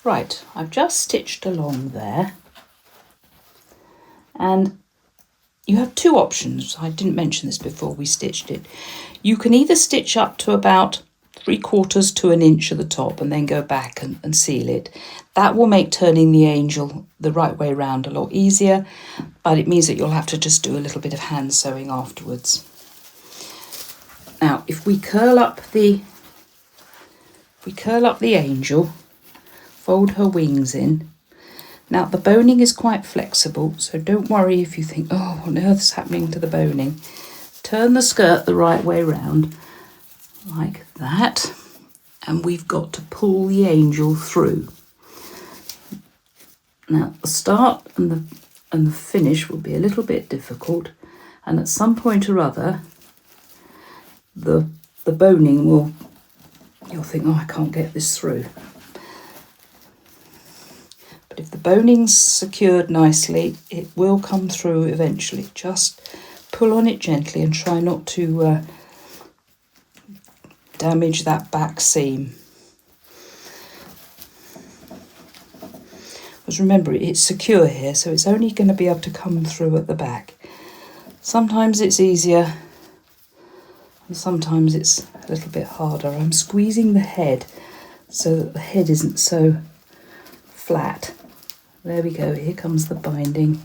Right, I've just stitched along there, and you have two options. I didn't mention this before we stitched it. You can either stitch up to about 3/4 to an inch at the top and then go back and seal it. That will make turning the angel the right way round a lot easier, but it means that you'll have to just do a little bit of hand sewing afterwards. Now, if we curl up the angel, fold her wings in. Now, the boning is quite flexible, so don't worry if you think, oh, what on earth's happening to the boning. Turn the skirt the right way round, like that, and we've got to pull the angel through. Now, the start and the finish will be a little bit difficult, and at some point or other, the boning you'll think, oh, I can't get this through. But if the boning's secured nicely, it will come through eventually. Just pull on it gently and try not to damage that back seam. Because remember, it's secure here, so it's only going to be able to come through at the back. Sometimes it's easier, and sometimes it's a little bit harder. I'm squeezing the head so that the head isn't so flat. There we go, here comes the binding.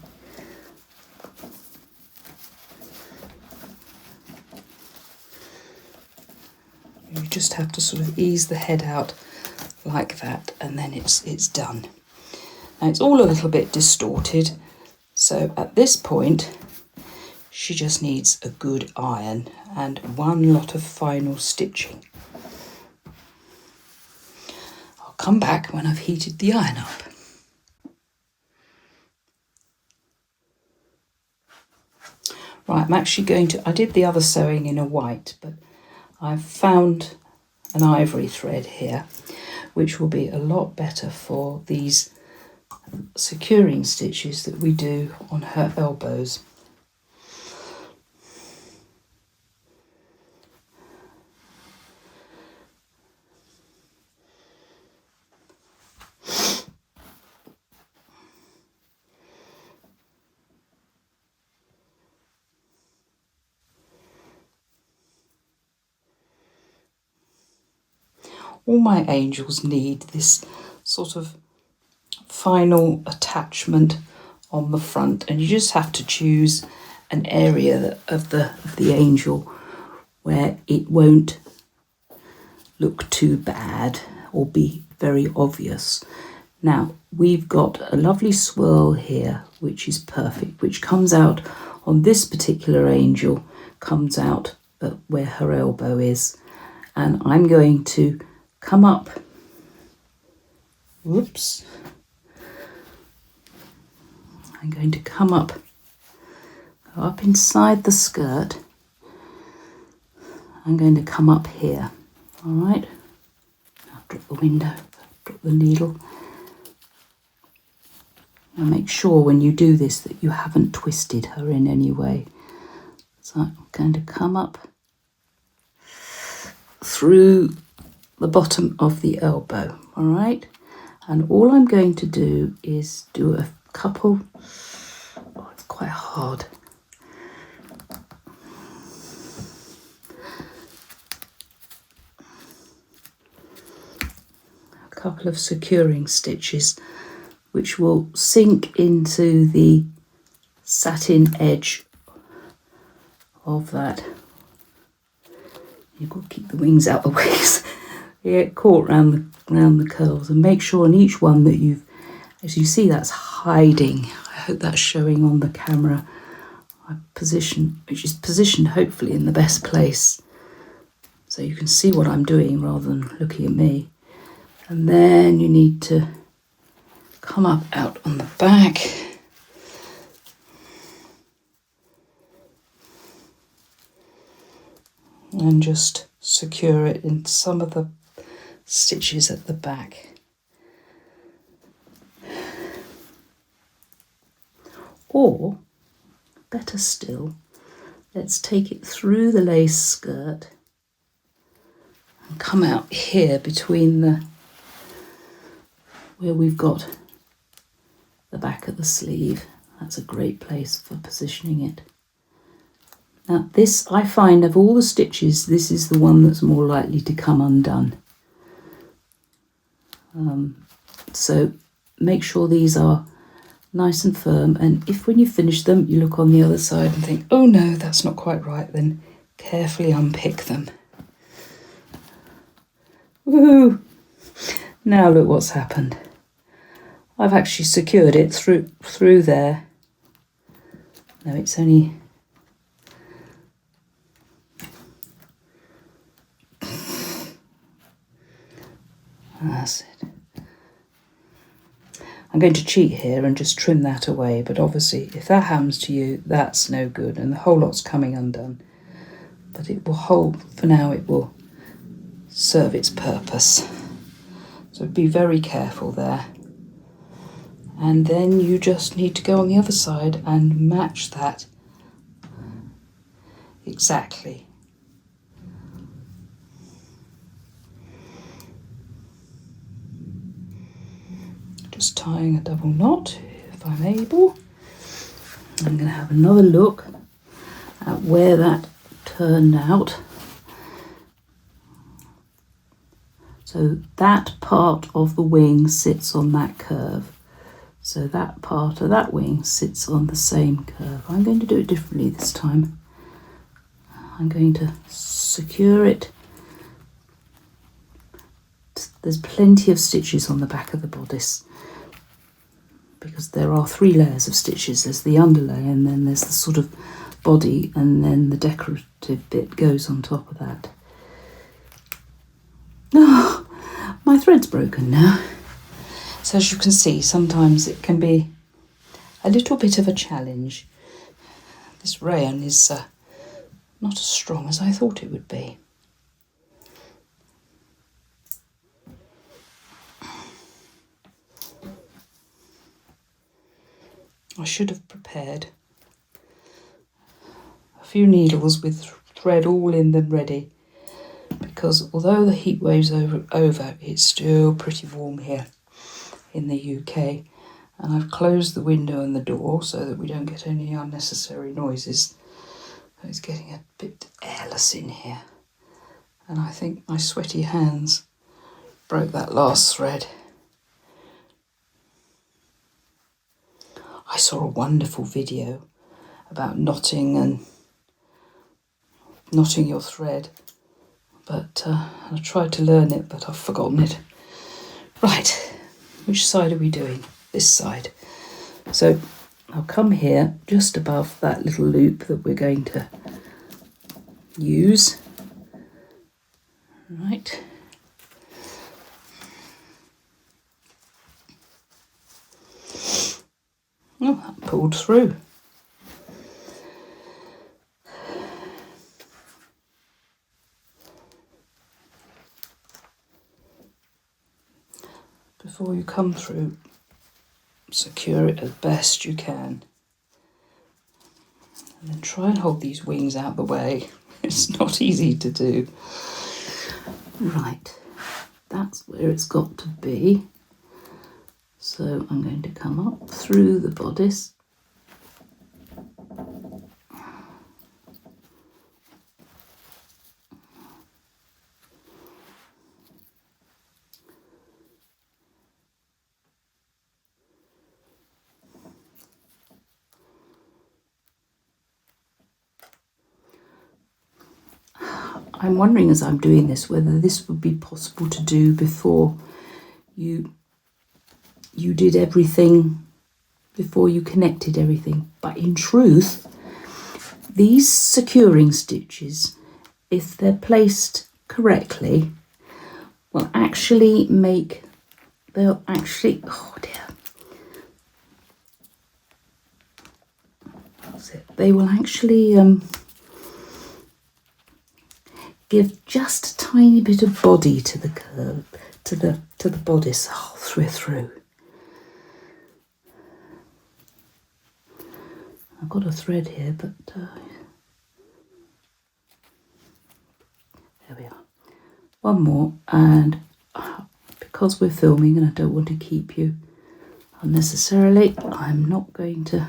You just have to sort of ease the head out like that, and then it's done. Now, it's all a little bit distorted, so at this point she just needs a good iron and one lot of final stitching. I'll come back when I've heated the iron up. Right, I'm actually I did the other sewing in a white, but I've found an ivory thread here, which will be a lot better for these securing stitches that we do on her elbows. All my angels need this sort of final attachment on the front, and you just have to choose an area of the angel where it won't look too bad or be very obvious. Now, we've got a lovely swirl here, which is perfect, which comes out on this particular angel, comes out at where her elbow is. And I'm going to come up, whoops, I'm going to come up, go up inside the skirt. I'm going to come up here, all right? I'll drop the window, drop the needle. Now make sure when you do this that you haven't twisted her in any way. So I'm going to come up through the bottom of the elbow, all right? And all I'm going to do is do a couple, oh, it's quite hard. A couple of securing stitches which will sink into the satin edge of that. You've got to keep the wings out of the way. You get caught round the curls, and make sure on each one that you've, as you see, that's hiding. I hope that's showing on the camera. Which is positioned hopefully in the best place, so you can see what I'm doing rather than looking at me. And then you need to come up out on the back. And just secure it in some of the stitches at the back. Or, better still, let's take it through the lace skirt and come out here between where we've got the back of the sleeve. That's a great place for positioning it. Now this, I find, of all the stitches, this is the one that's more likely to come undone. So make sure these are nice and firm, and if when you finish them you look on the other side and think, oh no, that's not quite right, then carefully unpick them. Woohoo! Now look what's happened. I've actually secured it through there. No, it's only... That's it. I'm going to cheat here and just trim that away, but obviously if that happens to you, that's no good, and the whole lot's coming undone. But it will hold, for now it will serve its purpose. So be very careful there. And then you just need to go on the other side and match that exactly. Just tying a double knot if I'm able. I'm going to have another look at where that turned out. So that part of the wing sits on that curve. So that part of that wing sits on the same curve. I'm going to do it differently this time. I'm going to secure it. There's plenty of stitches on the back of the bodice, because there are 3 layers of stitches. There's the underlay, and then there's the sort of body, and then the decorative bit goes on top of that. Oh, my thread's broken now. So as you can see, sometimes it can be a little bit of a challenge. This rayon is not as strong as I thought it would be. I should have prepared a few needles with thread all in them ready, because although the heat wave's over, it's still pretty warm here in the UK, and I've closed the window and the door so that we don't get any unnecessary noises. It's getting a bit airless in here, and I think my sweaty hands broke that last thread. I saw a wonderful video about knotting your thread, but I tried to learn it, but I've forgotten it. Right, which side are we doing? This side. So I'll come here just above that little loop that we're going to use. Right. Oh, that pulled through. Before you come through, secure it as best you can. And then try and hold these wings out the way. It's not easy to do. Right, that's where it's got to be. So I'm going to come up through the bodice. I'm wondering as I'm doing this whether this would be possible to do before you did everything, before you connected everything. But in truth, these securing stitches, if they're placed correctly, will actually oh dear. That's it. They will actually give just a tiny bit of body to the curve, to the bodice all through. I've got a thread here, but there we are. One more, and because because we're filming and I don't want to keep you unnecessarily, I'm not going to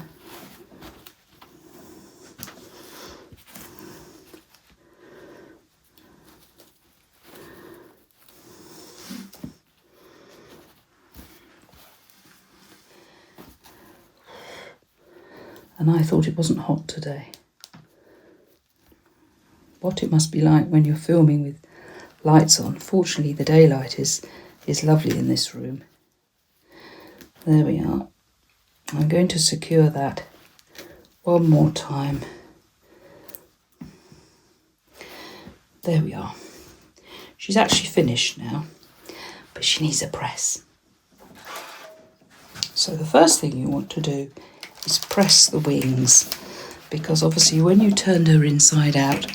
and I thought it wasn't hot today. What it must be like when you're filming with lights on. Fortunately, the daylight is lovely in this room. There we are. I'm going to secure that one more time. There we are. She's actually finished now, but she needs a press. So the first thing you want to do is press the wings, because obviously when you turned her inside out,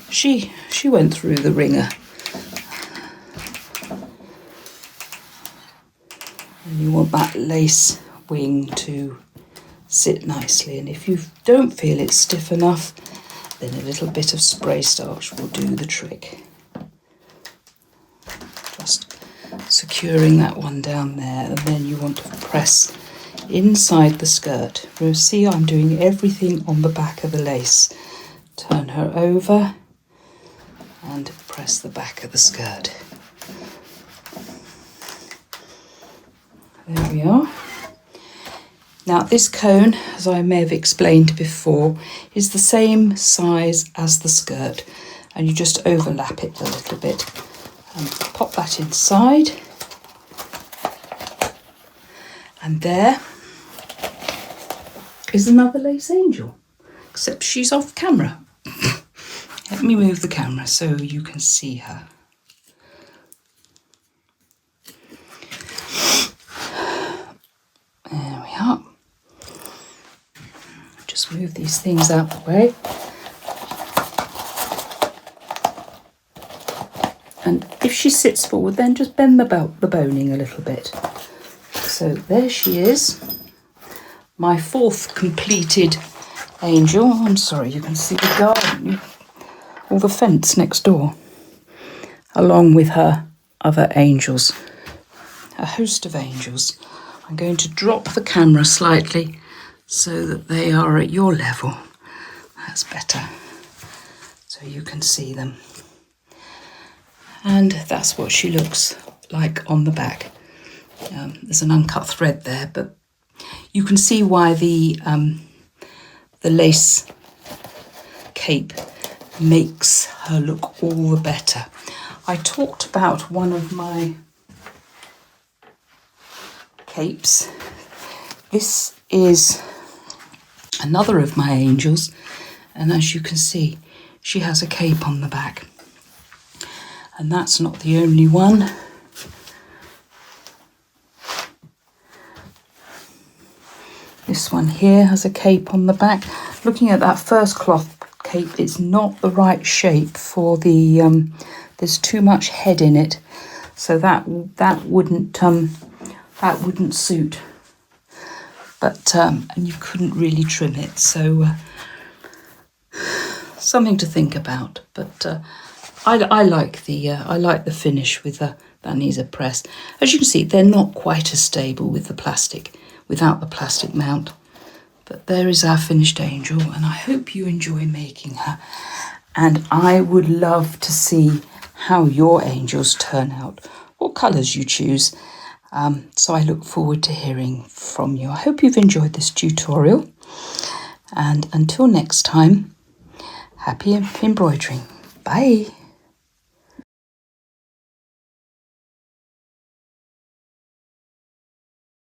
she went through the wringer. And you want that lace wing to sit nicely, and if you don't feel it's stiff enough, then a little bit of spray starch will do the trick. Just securing that one down there, and then you want to press inside the skirt. You'll see I'm doing everything on the back of the lace. Turn her over and press the back of the skirt. There we are. Now this cone, as I may have explained before, is the same size as the skirt, and you just overlap it a little bit and pop that inside. And there is another lace angel, except she's off camera. Let me move the camera so you can see her. There we are. Just move these things out the way. And if she sits forward, then just bend the boning a little bit. So there she is, my fourth completed angel. I'm sorry, you can see the garden, or the fence next door, along with her other angels, a host of angels. I'm going to drop the camera slightly so that they are at your level. That's better, so you can see them. And that's what she looks like on the back. There's an uncut thread there, but you can see why the lace cape makes her look all the better. I talked about one of my capes. This is another of my angels, and as you can see, she has a cape on the back. And that's not the only one. This one here has a cape on the back. Looking at that first cloth cape, it's not the right shape for the, there's too much head in it. So that wouldn't suit. But, and you couldn't really trim it. So, something to think about. But, I like the finish with that needs a press. As you can see, they're not quite as stable with the plastic, without the plastic mount. But there is our finished angel, and I hope you enjoy making her. And I would love to see how your angels turn out, what colours you choose. So I look forward to hearing from you. I hope you've enjoyed this tutorial. And until next time, happy embroidering. Bye.